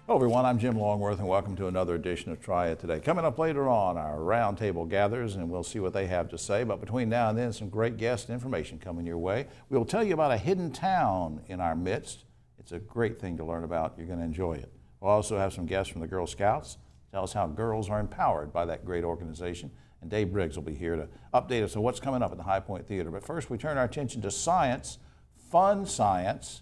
Hello everyone, I'm Jim Longworth and welcome to another edition of Triad Today. Coming up later on, our roundtable gathers and we'll see what they have to say. But between now and then, some great guest information coming your way. We'll tell you about a hidden town in our midst. It's a great thing to learn about. You're going to enjoy it. We'll also have some guests from the Girl Scouts. Tell us how girls are empowered by that great organization. And Dave Briggs will be here to update us on what's coming up at the High Point Theater. But first, we turn our attention to science, fun science.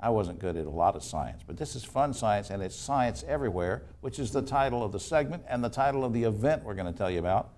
I wasn't good at a lot of science, but this is fun science, and it's Science Everywhere, which is the title of the segment and the title of the event we're going to tell you about.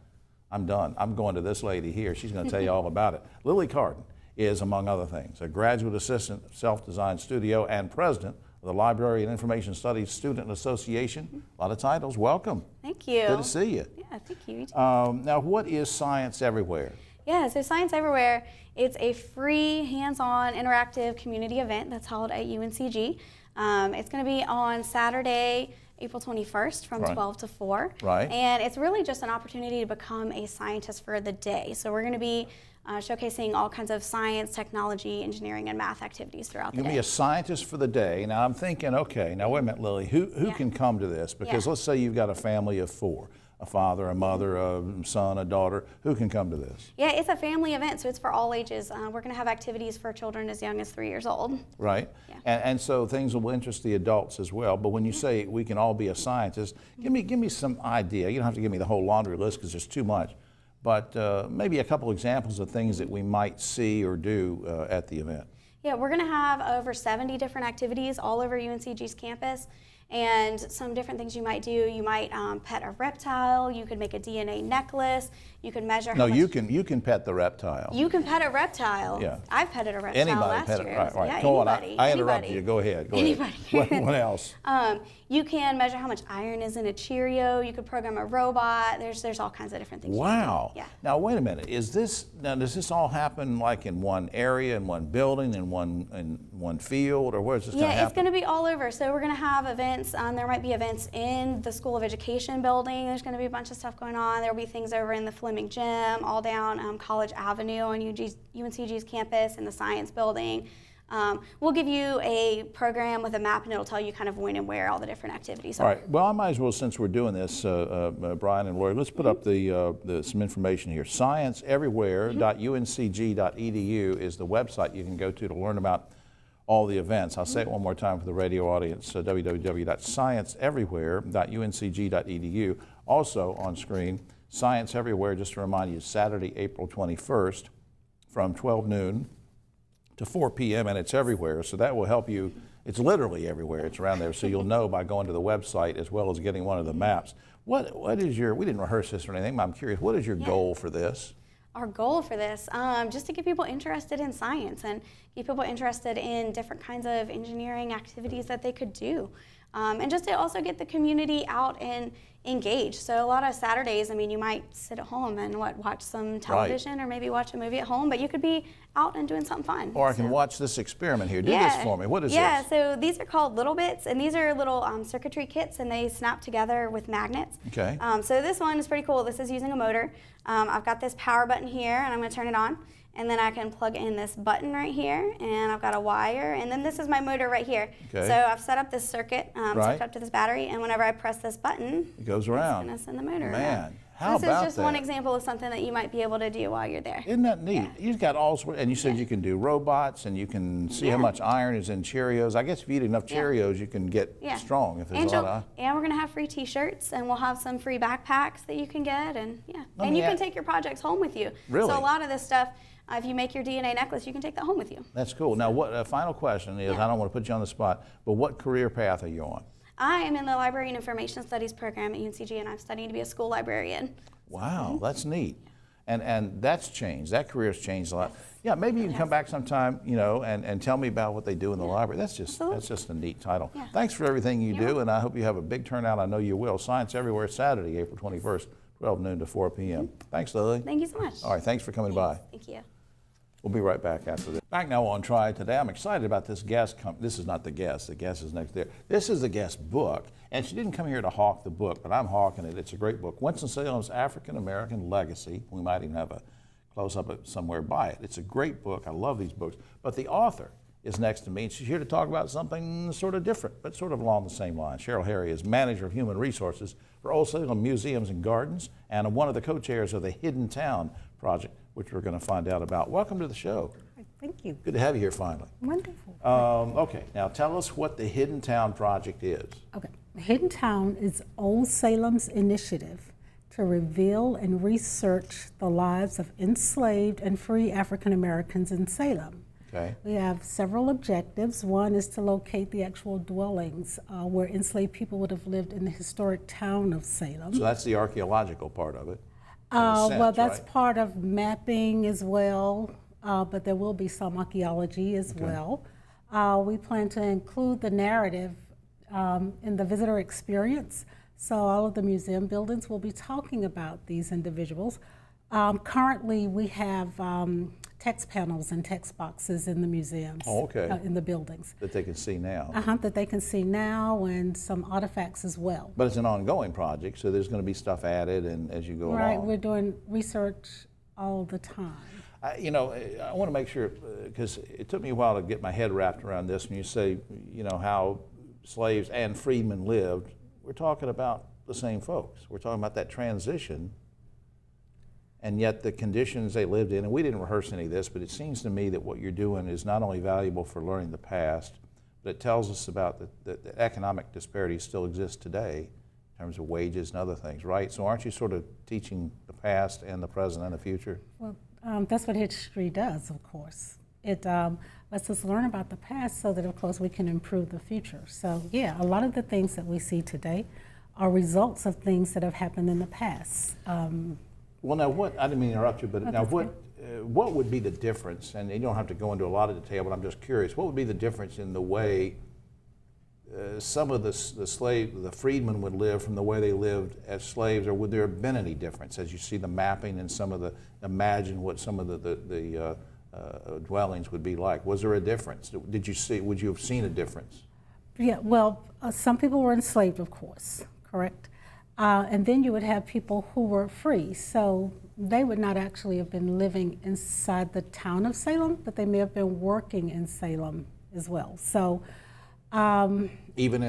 I'm done. I'm going to this lady here. She's going to tell you all about it. Lily Carden is, among other things, a graduate assistant of Self-Design Studio and president of the Library and Information Studies Student Association. A lot of titles. Welcome. Thank you. Good to see you. Yeah, thank you. Now, what is Science Everywhere? Yeah, so Science Everywhere, it's a free, hands-on, interactive community event that's held at UNCG. It's going to be on Saturday, April 21st from 12 to 4. Right. And it's really just an opportunity to become a scientist for the day. So we're going to be showcasing all kinds of science, technology, engineering, and math activities throughout the day. You're going to be a scientist for the day. Now, I'm thinking, okay, now wait a minute, Lily, who can come to this? Because let's say you've got a family of 4. A father, a mother, a son, a daughter. Who can come to this? Yeah, it's a family event, so it's for all ages. We're going to have activities for children as young as 3 years old. Right. Yeah. And so things will interest the adults as well. But when you say we can all be a scientist, give me some idea. You don't have to give me the whole laundry list because there's too much. But maybe a couple examples of things that we might see or do at the event. Yeah, we're going to have over 70 different activities all over UNCG's campus. And some different things you might do. You might pet a reptile. You could make a DNA necklace. You could measure how much... No, you can pet the reptile. You can pet a reptile. Yeah. I've petted a reptile Anybody last pet it. year. Right. Yeah, Go anybody. on. I interrupted you. Go ahead. Anybody. What else? You can measure how much iron is in a Cheerio. You could program a robot. There's all kinds of different things. Wow. You can do. Yeah. Now wait a minute. Does this all happen like in one area, in one building, in one field, or where is this going to happen? Yeah, it's going to be all over. So we're going to have events. There might be events in the School of Education building. There's going to be a bunch of stuff going on. There will be things over in the Fleming Gym, all down College Avenue on UNCG's campus in the Science Building. We'll give you a program with a map, and it'll tell you kind of when and where all the different activities are. All right. Well, I might as well, since we're doing this, Brian and Lori, let's put up some information here. Scienceeverywhere.uncg.edu is the website you can go to learn about all the events. I'll say it one more time for the radio audience, www.scienceeverywhere.uncg.edu. Also on screen, Science Everywhere, just to remind you, Saturday, April 21st from 12 noon to 4 p.m. and it's everywhere, so that will help you. It's literally everywhere. It's around there, so you'll know by going to the website as well as getting one of the maps. What is your, we didn't rehearse this or anything, but I'm curious, what is your goal for this? Our goal for this, just to get people interested in science and get people interested in different kinds of engineering activities that they could do. And just to also get the community out and engaged. So a lot of Saturdays, I mean, you might sit at home and watch some television or maybe watch a movie at home, but you could be out and doing something fun. Or I can watch this experiment here. Do this for me. What is this? Yeah, so these are called Little Bits, and these are little circuitry kits, and they snap together with magnets. Okay. So this one is pretty cool. This is using a motor. I've got this power button here, and I'm going to turn it on. And then I can plug in this button right here, and I've got a wire, and then this is my motor right here. Okay. So I've set up this circuit, hooked up to this battery, and whenever I press this button, it goes around. It's going to send the motor around. Man, how this about is just one example of something that you might be able to do while you're there. Isn't that neat? You've got all sorts, and you said you can do robots, and you can see how much iron is in Cheerios. I guess if you eat enough Cheerios, you can get strong. If there's a lot of... And we're going to have free T-shirts, and we'll have some free backpacks that you can get, and and you can take your projects home with you. Really? So a lot of this stuff, if you make your DNA necklace, you can take that home with you. That's cool. Now, what final question is, I don't want to put you on the spot, but what career path are you on? I am in the Library and Information Studies program at UNCG, and I'm studying to be a school librarian. Wow, that's neat. And that's changed. That career's changed a lot. Yeah, maybe you can come back sometime, and tell me about what they do in the library. That's just a neat title. Yeah. Thanks for everything you do, and I hope you have a big turnout. I know you will. Science Everywhere, Saturday, April 21st, 12 noon to 4 p.m. Thanks, Lily. Thank you so much. All right, thanks for coming by. Thank you. We'll be right back after this. Back now on Triad Today. I'm excited about this guest. This is not the guest. The guest is next there. This is the guest book. And she didn't come here to hawk the book, but I'm hawking it. It's a great book. Winston-Salem's African American Legacy. We might even have a close-up somewhere by it. It's a great book. I love these books. But the author is next to me. She's here to talk about something sort of different, but sort of along the same line. Cheryl Harry is Manager of Human Resources for Old Salem Museums and Gardens and one of the co-chairs of the Hidden Town Project, which we're going to find out about. Welcome to the show. Thank you. Good to have you here finally. Wonderful. Okay, now tell us what the Hidden Town Project is. Okay. Hidden Town is Old Salem's initiative to reveal and research the lives of enslaved and free African Americans in Salem. Okay. We have several objectives. One is to locate the actual dwellings where enslaved people would have lived in the historic town of Salem. So that's the archaeological part of it. Well, that's right? part of mapping as well, but there will be some archaeology as well. We plan to include the narrative in the visitor experience. So all of the museum buildings will be talking about these individuals. Currently, we have text panels and text boxes in the museums, in the buildings. That they can see now. That they can see now, and some artifacts as well. But it's an ongoing project, so there's going to be stuff added and as you go along. Right, we're doing research all the time. I want to make sure, because it took me a while to get my head wrapped around this. When you say, how slaves and freedmen lived, we're talking about the same folks. We're talking about that transition, and yet the conditions they lived in, and we didn't rehearse any of this, but it seems to me that what you're doing is not only valuable for learning the past, but it tells us about the economic disparities still exist today in terms of wages and other things, right? So aren't you sort of teaching the past and the present and the future? Well, that's what history does, of course. It lets us learn about the past so that, of course, we can improve the future. So, yeah, a lot of the things that we see today are results of things that have happened in the past. Well, now I didn't mean to interrupt you, but now what would be the difference, and you don't have to go into a lot of detail, but I'm just curious, what would be the difference in the way some of the freedmen would live from the way they lived as slaves, or would there have been any difference as you see the mapping and imagine what some of the dwellings would be like? Was there a difference? Would you have seen a difference? Yeah, well, some people were enslaved, of course, correct? And then you would have people who were free. So they would not actually have been living inside the town of Salem, but they may have been working in Salem as well. So even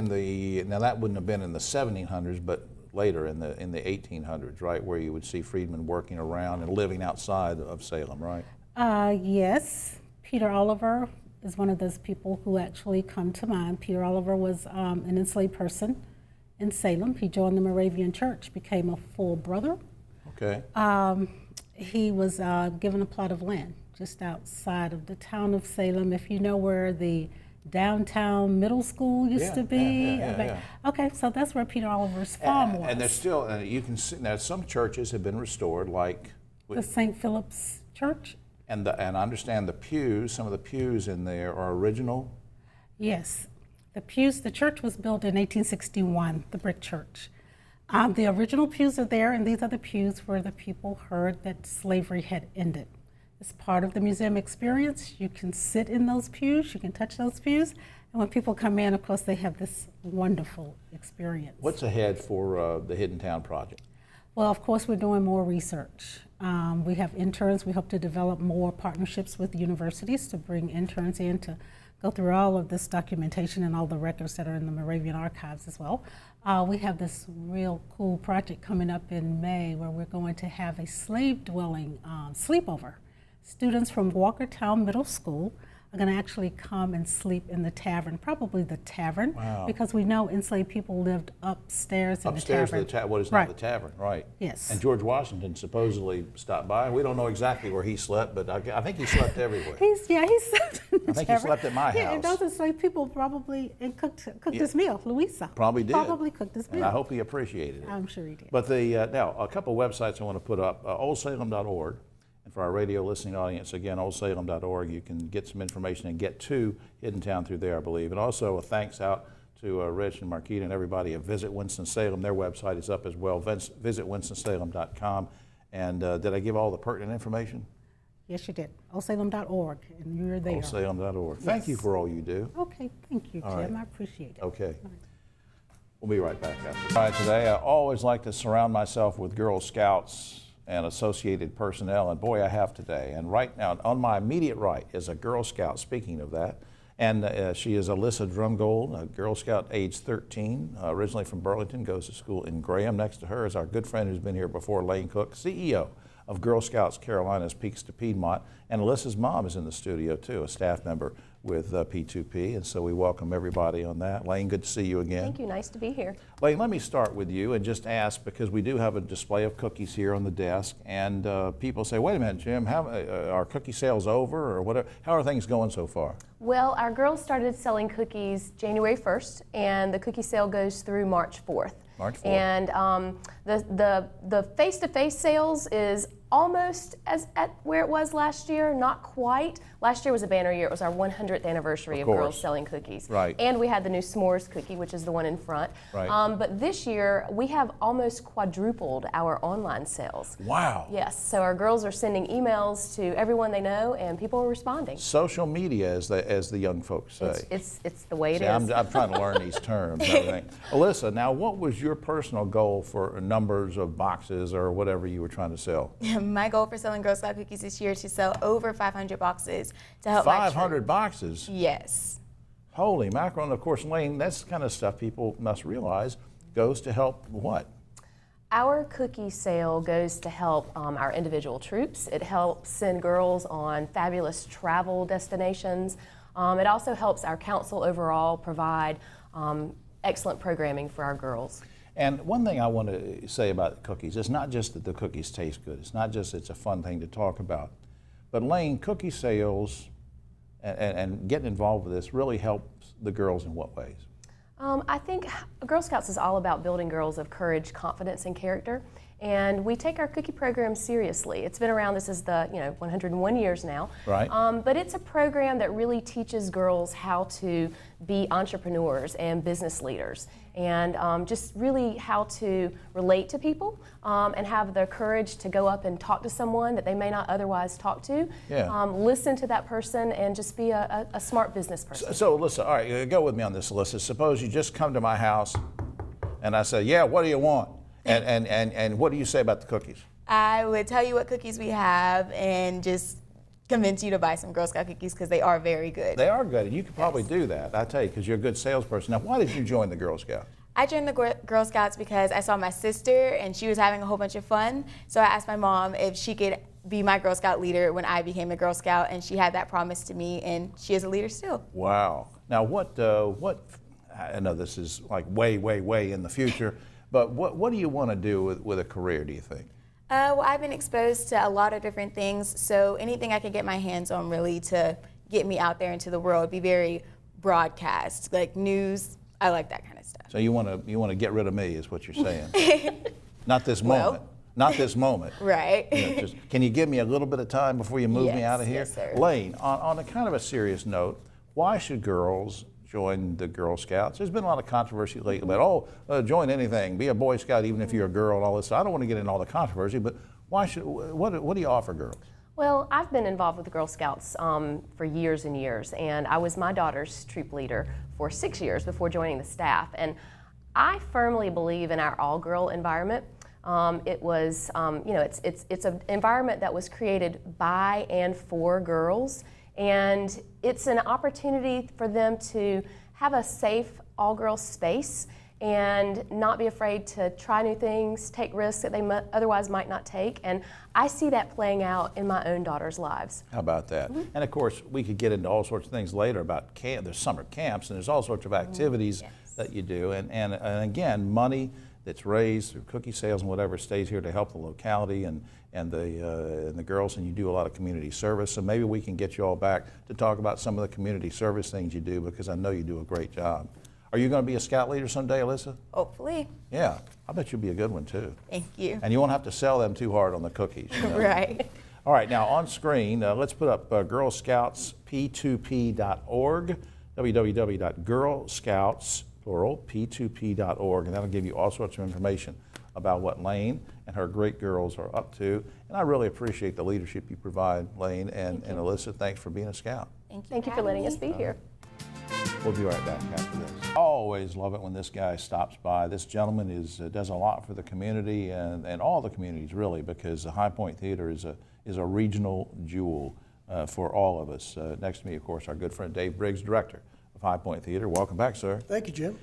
now that wouldn't have been in the 1700s, but later in the 1800s, right, where you would see freedmen working around and living outside of Salem, right? Yes, Peter Oliver is one of those people who actually come to mind. Peter Oliver was an enslaved person in Salem. He joined the Moravian Church, became a full brother. Okay. He was given a plot of land just outside of the town of Salem. If you know where the downtown middle school used to be. Yeah. Okay, so that's where Peter Oliver's farm was. And there's still, you can see, now some churches have been restored, like the St. Philip's Church. And I understand the pews, some of the pews in there are original? Yes. The church was built in 1861, the brick church. The original pews are there, and these are the pews where the people heard that slavery had ended. It's part of the museum experience. You can sit in those pews, you can touch those pews, and when people come in, of course, they have this wonderful experience. What's ahead for the Hidden Town Project? Well, of course, we're doing more research. We have interns. We hope to develop more partnerships with universities to bring interns in to go through all of this documentation and all the records that are in the Moravian archives as well. We have this real cool project coming up in May where we're going to have a slave dwelling sleepover. Students from Walkertown Middle School are going to actually come and sleep in the tavern, probably the tavern, because we know enslaved people lived upstairs in the tavern. Upstairs of what is now the tavern, right. Yes. And George Washington supposedly stopped by. We don't know exactly where he slept, but I think he slept everywhere. He slept in the I think he slept at my house. Yeah, and those enslaved people probably cooked his meal. Louisa probably did. Probably cooked his meal. And I hope he appreciated it. I'm sure he did. But now, a couple websites I want to put up, oldsalem.org. And for our radio listening audience, again, oldsalem.org, you can get some information and get to Hidden Town through there, I believe. And also a thanks out to Rich and Marquita and everybody at Visit Winston-Salem. Their website is up as well, visitwinstonsalem.com. And did I give all the pertinent information? Yes, you did. oldsalem.org, and you're there. Oldsalem.org. Yes. Thank you for all you do. Okay, thank you, Jim. Right. I appreciate it. Okay. We'll be right back after. All right, today I always like to surround myself with Girl Scouts and associated personnel, and boy, I have today. And right now, on my immediate right is a Girl Scout, speaking of that, And she is Alyssa Drumgold, a Girl Scout age 13, originally from Burlington, goes to school in Graham. Next to her is our good friend who's been here before, Lane Cook, CEO of Girl Scouts Carolinas Peaks to Piedmont. And Alyssa's mom is in the studio too, a staff member with P2P. And so we welcome everybody on that. Lane, good to see you again. Thank you, nice to be here. Lane, let me start with you and just ask, because we do have a display of cookies here on the desk, and people say, wait a minute, Jim, are cookie sales over or whatever? How are things going so far? Well, our girls started selling cookies January 1st, and the cookie sale goes through March 4th. March 4th. And the face-to-face sales is almost as at where it was last year, not quite. Last year was a banner year. It was our 100th anniversary of girls selling cookies. Right. And we had the new s'mores cookie, which is the one in front. Right. But this year, we have almost quadrupled our online sales. Wow. Yes, so our girls are sending emails to everyone they know, and people are responding. Social media, as the young folks say. It's the way it See, is. I'm trying to learn these terms and everything. Alyssa, now what was your personal goal for numbers of boxes or whatever you were trying to sell? My goal for selling Girl Scout cookies this year is to sell over 500 boxes to help 500 boxes? Yes. Holy mackerel. And of course, Lane, that's the kind of stuff people must realize goes to help what? Our cookie sale goes to help our individual troops. It helps send girls on fabulous travel destinations. It also helps our council overall provide excellent programming for our girls. And one thing I want to say about cookies, it's not just that the cookies taste good. It's not just it's a fun thing to talk about. But Lane, cookie sales and getting involved with this really helps the girls in what ways? I think Girl Scouts is all about building girls of courage, confidence, and character. And we take our cookie program seriously. It's been around, this is the 101 years now. Right. But it's a program that really teaches girls how to be entrepreneurs and business leaders, and just really how to relate to people and have the courage to go up and talk to someone that they may not otherwise talk to. Yeah. Listen to that person and just be a smart business person. So Alyssa, all right, go with me on this, Alyssa. Suppose you just come to my house and I say, yeah, what do you want? And what do you say about the cookies? I would tell you what cookies we have and just convince you to buy some Girl Scout cookies because they are very good. They are good, and you could probably do that, I tell you, because you're a good salesperson. Now, why did you join the Girl Scouts? I joined the Girl Scouts because I saw my sister and she was having a whole bunch of fun. So I asked my mom if she could be my Girl Scout leader when I became a Girl Scout, and she had that promise to me, and she is a leader still. Wow. Now, what I know this is like way, way, way in the future, but what do you want to do with a career, do you think? Well, I've been exposed to a lot of different things, so anything I could get my hands on really to get me out there into the world, be very broadcast, like news. I like that kind of stuff. So you want to get rid of me, is what you're saying? Not this moment. Not this moment. Right. Can you give me a little bit of time before you move me out of here? Yes, sir. Lane, on a kind of a serious note, why should girls join the Girl Scouts? There's been a lot of controversy lately about, join anything, be a Boy Scout even if you're a girl and all this. So I don't want to get into all the controversy, but what do you offer girls? Well, I've been involved with the Girl Scouts for years and years, and I was my daughter's troop leader for 6 years before joining the staff. And I firmly believe in our all-girl environment. It was, it's an environment that was created by and for girls, and it's an opportunity for them to have a safe all-girl space and not be afraid to try new things, take risks that they otherwise might not take. And I see that playing out in my own daughter's lives. How about that? Mm-hmm. And of course, we could get into all sorts of things later about there's summer camps and there's all sorts of activities that you do. And again, money that's raised through cookie sales and whatever stays here to help the locality and the girls, and you do a lot of community service. So maybe we can get you all back to talk about some of the community service things you do, because I know you do a great job. Are you going to be a scout leader someday, Alyssa? Hopefully. Yeah, I bet you'll be a good one too. Thank you. And you won't have to sell them too hard on the cookies. You know? Right. All right, now on screen, let's put up Girl Scouts P2P.org, www.girlscouts, plural, P2P.org, and that'll give you all sorts of information about what Lane and her great girls are up to. And I really appreciate the leadership you provide, Lane and Alyssa. Thanks for being a scout. Thank you for letting us be here. We'll be right back after this. I always love it when this guy stops by. This gentleman does a lot for the community and all the communities really, because the High Point Theater is a regional jewel for all of us. Next to me, of course, our good friend Dave Briggs, director of High Point Theater. Welcome back, sir. Thank you, Jim.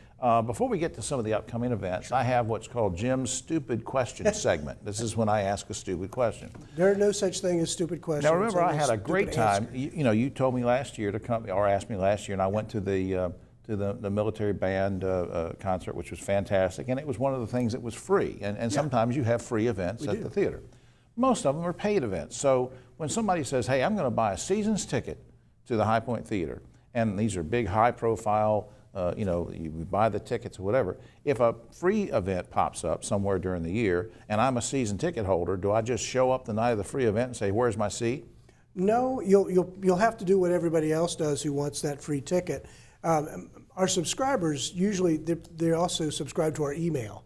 Before we get to some of the upcoming events, I have what's called Jim's Stupid Question segment. This is when I ask a stupid question. There are no such thing as stupid questions. Now remember, I Only had a stupid great time. answers. You told me last year to come, or asked me last year, and I went to the military band concert, which was fantastic, and it was one of the things that was free. And sometimes you have free events at the theater. Most of them are paid events. So when somebody says, "Hey, I'm going to buy a season's ticket to the High Point Theater," and these are big, high-profile. You buy the tickets or whatever. If a free event pops up somewhere during the year and I'm a season ticket holder, do I just show up the night of the free event and say, "Where's my seat"? No, you'll have to do what everybody else does who wants that free ticket. Our subscribers usually they also subscribe to our email,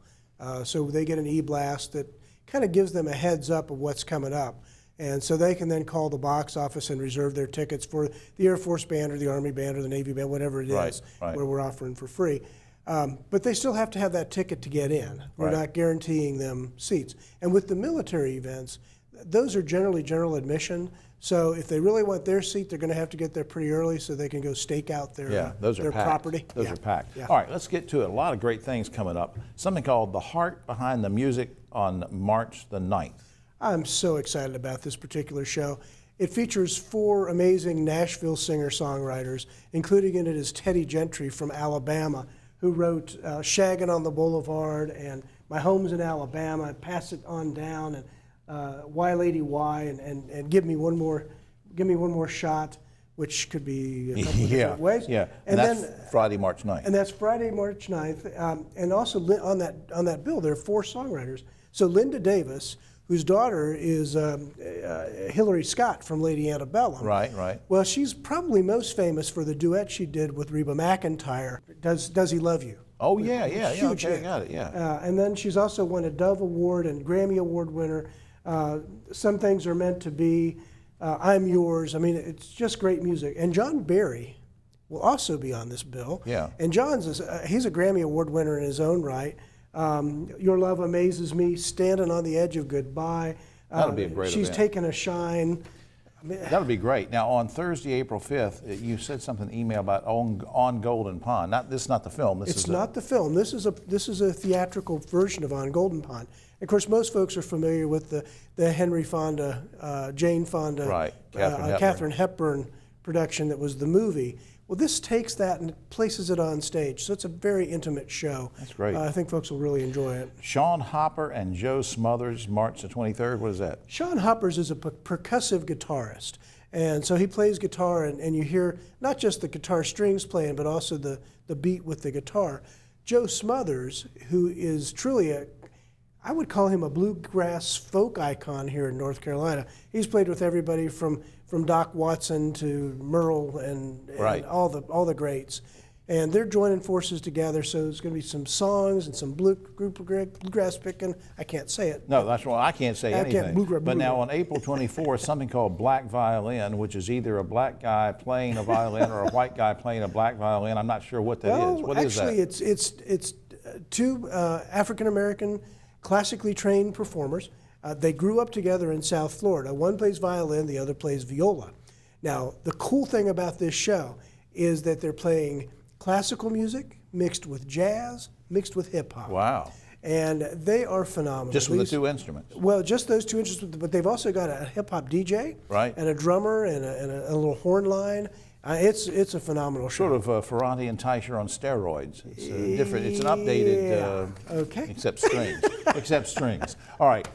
so they get an e-blast that kind of gives them a heads up of what's coming up. And so they can then call the box office and reserve their tickets for the Air Force band or the Army band or the Navy band, whatever it is, Right. where we're offering for free. But they still have to have that ticket to get in. We're not guaranteeing them seats. And with the military events, those are generally general admission. So if they really want their seat, they're going to have to get there pretty early so they can go stake out their, Those are their packed. property. Those are packed. Yeah. All right, let's get to it. A lot of great things coming up. Something called The Heart Behind the Music on March the 9th. I'm so excited about this particular show. It features 4 amazing Nashville singer-songwriters, including in it is Teddy Gentry from Alabama, who wrote Shaggin' on the Boulevard and My Home's in Alabama, and Pass It On Down, and Why Lady Why, and Give Me One More Shot, which could be a couple of different ways. Yeah, and that's Friday, March 9th. And that's Friday, March 9th. And also on that bill, there are 4 songwriters. So Linda Davis, whose daughter is Hillary Scott from Lady Antebellum. Right. Well, she's probably most famous for the duet she did with Reba McEntire, Does He Love You? Oh, yeah, Huge okay, hit. got it, yeah. And then she's also won a Dove Award and Grammy Award winner. Some Things Are Meant to Be, I'm Yours. I mean, it's just great music. And John Barry will also be on this bill. Yeah. And he's a Grammy Award winner in his own right. Your Love Amazes Me, Standing on the Edge of Goodbye. That'll be a great She's event. Taken a Shine. That'll be great. Now, on Thursday, April 5th, you said something email about On Golden Pond. This is not the film. It's not the film. This is a theatrical version of On Golden Pond. Of course, most folks are familiar with the Henry Fonda, Jane Fonda, Right, Katharine Katharine Hepburn production that was the movie. Well, this takes that and places it on stage, so it's a very intimate show. That's great. I think folks will really enjoy it. Sean Hopper and Joe Smothers, March the 23rd. What is that? Sean Hoppers is a percussive guitarist, and so he plays guitar, and you hear not just the guitar strings playing, but also the beat with the guitar. Joe Smothers, who is truly I would call him a bluegrass folk icon here in North Carolina. He's played with everybody from Doc Watson to Merle and all the greats. And they're joining forces together, so there's going to be some songs and some bluegrass picking. I can't say it. No, that's wrong. I can't say anything. Bluegrass. But now on April 24th, something called Black Violin, which is either a black guy playing a violin or a white guy playing a black violin. I'm not sure what that is. What is that? Actually, it's 2 African-American classically trained performers. They grew up together in South Florida. One plays violin, the other plays viola. Now, the cool thing about this show is that they're playing classical music mixed with jazz, mixed with hip hop. Wow. And they are phenomenal. Just with the 2 instruments. Well, just those 2 instruments, but they've also got a hip hop DJ, and a drummer, and a little horn line. It's a phenomenal show. Sort of Ferranti and Teicher on steroids. It's different. It's an updated. Okay. Except strings. Except strings. All right.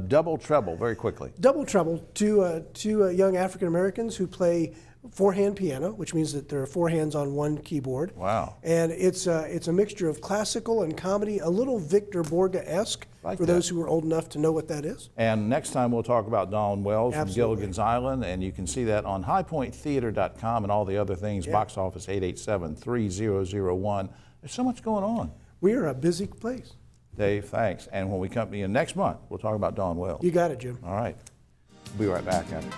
Double Treble. Very quickly. Double Treble. Two young African Americans who play 4-hand piano, which means that there are 4 hands on one keyboard. Wow. And it's a mixture of classical and comedy, a little Victor Borge-esque, for those who are old enough to know what that is. And next time we'll talk about Dawn Wells from Absolutely. Gilligan's Island, and you can see that on highpointtheater.com and all the other things, box office 887-3001. There's so much going on. We are a busy place. Dave, thanks. And when we come to you next month, we'll talk about Dawn Wells. You got it, Jim. All right. We'll be right back after.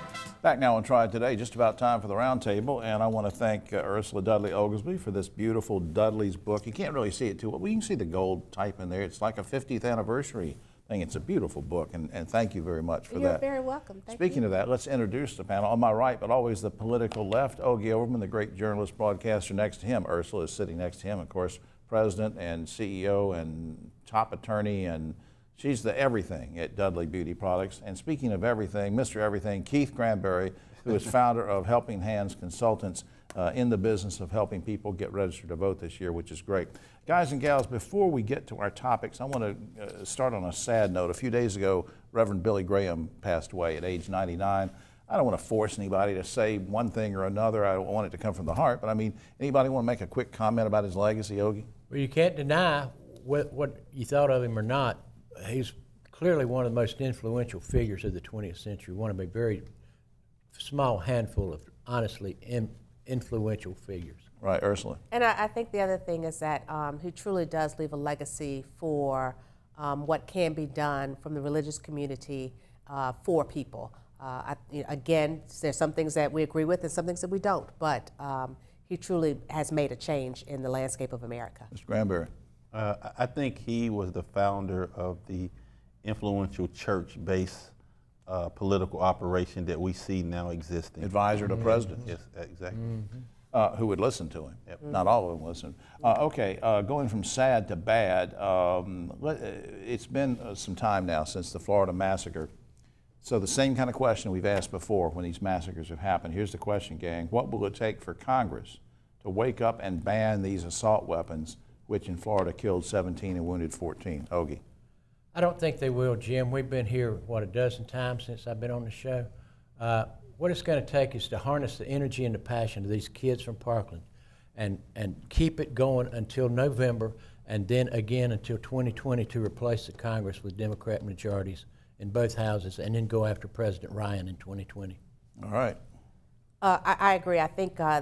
Back now on Triad Today, just about time for the roundtable, and I want to thank Ursula Dudley Oglesby for this beautiful Dudley's book. You can't really see it too well. You can see the gold type in there. It's like a 50th anniversary think it's a beautiful book, and thank you very much for You're that. very welcome. Thank Speaking you. of that, let's introduce the panel. On my right, but always the political left, Ogie Overman, the great journalist broadcaster next to him. Ursula is sitting next to him, of course, president and CEO and top attorney, and she's the everything at Dudley Beauty Products. And speaking of everything, Mr. Everything, Keith Granberry, who is founder of Helping Hands Consultants, in the business of helping people get registered to vote this year, which is great. Guys and gals, before we get to our topics, I want to start on a sad note. A few days ago, Reverend Billy Graham passed away at age 99. I don't want to force anybody to say one thing or another. I want it to come from the heart. But I mean, anybody want to make a quick comment about his legacy, Ogie? Well, you can't deny what you thought of him or not. He's clearly one of the most influential figures of the 20th century, one of a very small handful of honestly influential figures. Right, Ursula. And I think the other thing is that he truly does leave a legacy for what can be done from the religious community for people. Again, there's some things that we agree with and some things that we don't, but he truly has made a change in the landscape of America. Mr. Granberry. I think he was the founder of the influential church-based political operation that we see now existing. Advisor to presidents. Yes, exactly. Who would listen to him. Not all of them listen. Okay, going from sad to bad, it's been some time now since the Florida massacre. So the same kind of question we've asked before when these massacres have happened. Here's the question, gang. What will it take for Congress to wake up and ban these assault weapons, which in Florida killed 17 and wounded 14? Ogie. I don't think they will, Jim. We've been here, what, a dozen times since I've been on the show. What it's going to take is to harness the energy and the passion of these kids from Parkland and keep it going until November and then again until 2020 to replace the Congress with Democrat majorities in both houses and then go after President Ryan in 2020. All right. I agree. I think I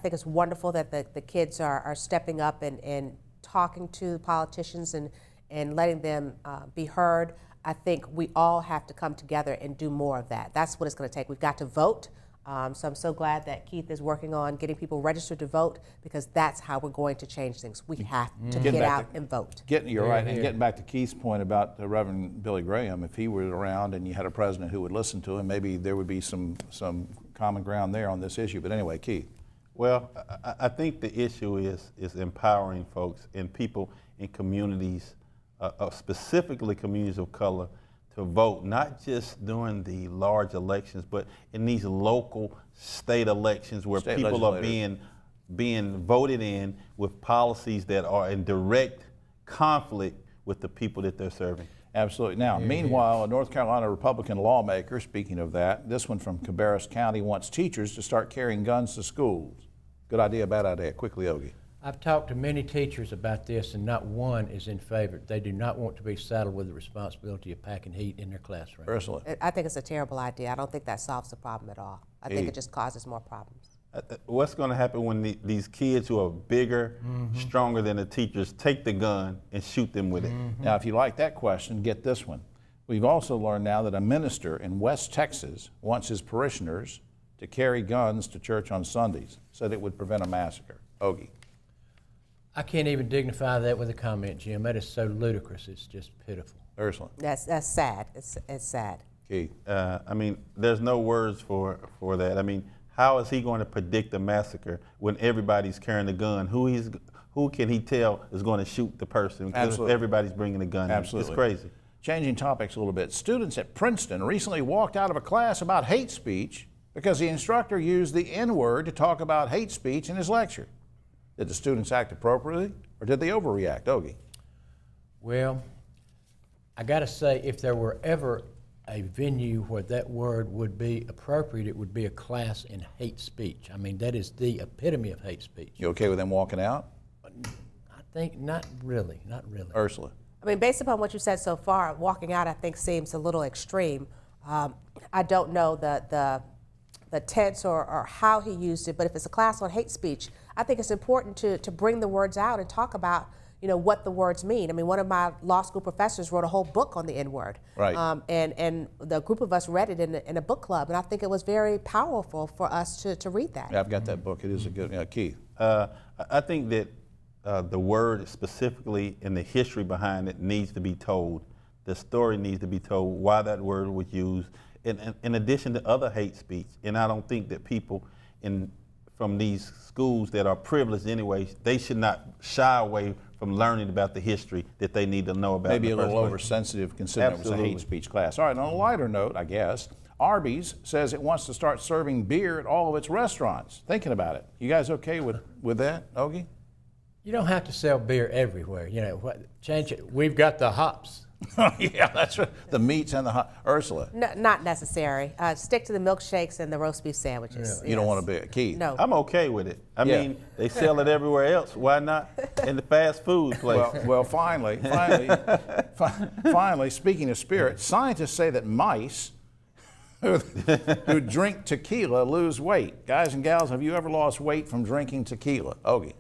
think it's wonderful that the kids are stepping up and talking to politicians and letting them be heard. I think we all have to come together and do more of that. That's what it's going to take. We've got to vote. So I'm so glad that Keith is working on getting people registered to vote because that's how we're going to change things. We have to get out and vote. You're right. And getting back to Keith's point about the Reverend Billy Graham, if he were around and you had a president who would listen to him, maybe there would be some common ground there on this issue. But anyway, Keith. Well, I think the issue is empowering folks and people in communities, specifically communities of color, to vote, not just during the large elections, but in these local state elections where people are being voted in with policies that are in direct conflict with the people that they're serving. Absolutely. Now, meanwhile, a North Carolina Republican lawmaker, speaking of that, this one from Cabarrus County, wants teachers to start carrying guns to schools. Good idea, bad idea? Quickly, Ogie. I've talked to many teachers about this, and not one is in favor. They do not want to be saddled with the responsibility of packing heat in their classroom. Ursula. I think it's a terrible idea. I don't think that solves the problem at all. I think it just causes more problems. What's going to happen when these kids who are bigger, stronger than the teachers take the gun and shoot them with it? Now, if you like that question, get this one. We've also learned now that a minister in West Texas wants his parishioners to carry guns to church on Sundays, said it would prevent a massacre. Ogie. I can't even dignify that with a comment, Jim. That is so ludicrous. It's just pitiful. Ursula. That's sad. It's sad. Keith. I mean, there's no words for that. I mean, how is he going to predict a massacre when everybody's carrying a gun? Who can he tell is going to shoot the person? Because Absolutely. everybody's bringing a gun. Absolutely. It's crazy. Changing topics a little bit. Students at Princeton recently walked out of a class about hate speech because the instructor used the N-word to talk about hate speech in his lecture. Did the students act appropriately, or did they overreact? Ogie. Well, I got to say, if there were ever a venue where that word would be appropriate, it would be a class in hate speech. I mean, that is the epitome of hate speech. You okay with them walking out? I think not really. Ursula. I mean, based upon what you said so far, walking out I think seems a little extreme. I don't know the tense or how he used it, but if it's a class on hate speech, I think it's important to bring the words out and talk about what the words mean. I mean, one of my law school professors wrote a whole book on the N-word. Right. And the group of us read it in a book club, and I think it was very powerful for us to read that. Yeah, I've got that book. It is a good, Keith. I think that the word specifically and the history behind it needs to be told. the story needs to be told, why that word was used, in addition to other hate speech. And I don't think that people from these schools that are privileged anyway, they should not shy away from learning about the history that they need to know about. Maybe a little place. oversensitive considering it was a hate Absolutely. speech class. All right, on a lighter note, I guess, Arby's says it wants to start serving beer at all of its restaurants. Thinking about it. You guys okay with that, Ogie? You don't have to sell beer everywhere. You know, change it. We've got the hops. Yeah, that's right. The meats and the hot. Ursula, No, not necessary. Stick to the milkshakes and the roast beef sandwiches. you don't want to be a Keith. No. I'm okay with it. I Yeah. mean, they sell it everywhere else. Why not in the fast food place? Well, finally, speaking of spirit, scientists say that mice who drink tequila lose weight. Guys and gals, have you ever lost weight from drinking tequila? Ogie.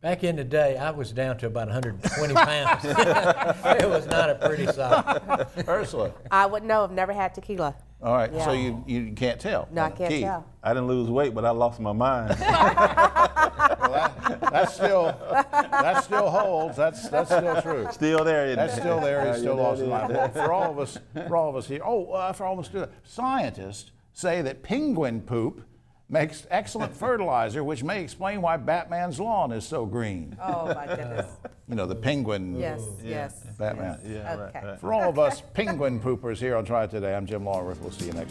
Back in the day, I was down to about 120 pounds. It was not a pretty sight. Ursula. I would know. I've never had tequila. All right, so Yeah. you can't tell. No, I can't Keith. tell. I didn't lose weight, but I lost my mind. Well, that still holds. That's still true. Still there, isn't That's it? still there. He's still Yeah, lost his that mind. is. Well, for all of us here. For all of us do that. Scientists say that penguin poop makes excellent fertilizer, which may explain why Batman's lawn is so green. Oh, my goodness. You know, the penguin. Yes, yes. Batman. Yeah, Okay. right. For all of us penguin poopers here on Triad Today, I'm Jim Longworth. We'll see you next time.